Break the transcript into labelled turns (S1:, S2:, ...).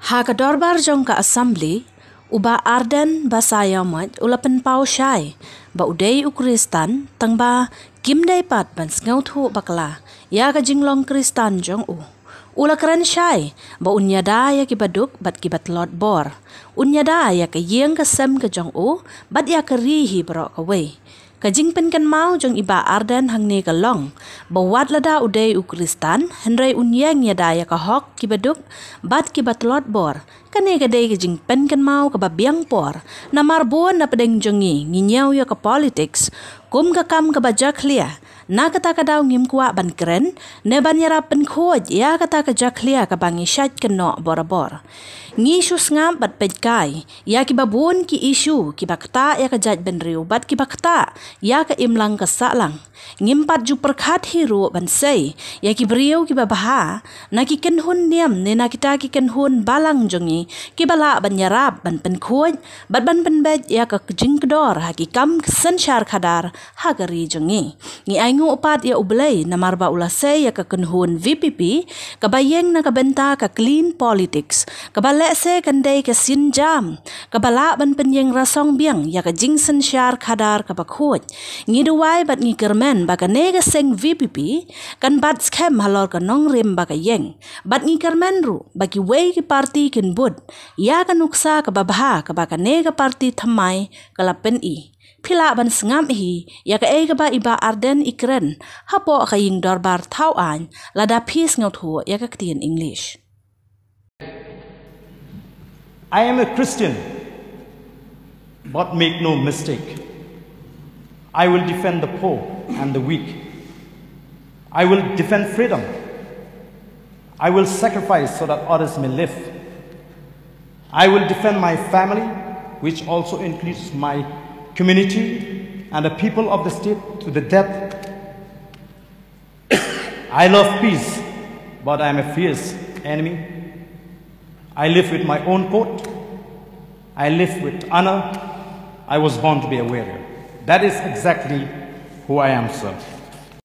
S1: Haga dorbar jong ka assembly, uba arden ba sayamat ulapan pau syai, ba udai ukristan, tang ba kimdai pat ban ngautu bakla, ya ka jinglong kristan jong u. Ula keren syai, ba unyada ya kibaduk bat kibat lot bor. Unyada ya ka yeng ka sem ka jong u, bat ya ka rihi barok away. Kajing pen kan mau jong iba arden hang ne ka long, bawat lada udai ukristan, henry unyang yada ya ka hok kibaduk, bat kibat lot bor, kane kadai kajing pen kan mau ka babiang por, namar buon na pedeng jongi, nginyaw ya ka politics, kum ka kam ka bajak lia, na kata ka daw ngim kuwa ban keren, ne ban yara pen khoj, ya kata ka jak lia ka bangi syat ka no bor-bor. Ngisyu ngam bat pejkai, ya ki babun ki isu, ki bakta ya ka jaj ben riu, bat ki bakta, ya ka imlang ka salang. Ngimpat ju perkat hiru ban say, ya ki beriu ki babaha, na ki kenhun niam, ne na kita ki kenhun balang jongi, ki bala ban yarab ban pen khoj, bat ban pen bej ya ka jing kedor, ha ki kam sensyar kadar, ha gari jongi. Ngi aingu upat ya ublay, na marba ulasay ya ka kenhun VPP, ka bayeng na ka benta ka clean politics, ka se kandai ke sin jam, kabala ban penyeng rasong biang, ya ka jing sensyar kadar ka bakhoj. Ngiduwai bat ngikermen baka nega seng VPP, kan bat skem halor ka nong rim baka yeng. Bat ngikermen ru, baki wei ki parti kin bud, ya ka nuksa ka babaha ka baka nega parti thamai kalapen i. Pila ban sengam hi, ya ka ega ba iba arden ikren, hapo ka ying dorbar tauan, lada pis ngautu ya ka ketien English.
S2: I am a Christian, but make no mistake. I will defend the poor and the weak. I will defend freedom. I will sacrifice so that others may live. I will defend my family, which also includes my community and the people of the state to the death. I love peace, but I am a fierce enemy. I live with my own code. I live with honor. I was born to be a warrior. That is exactly who I am, sir.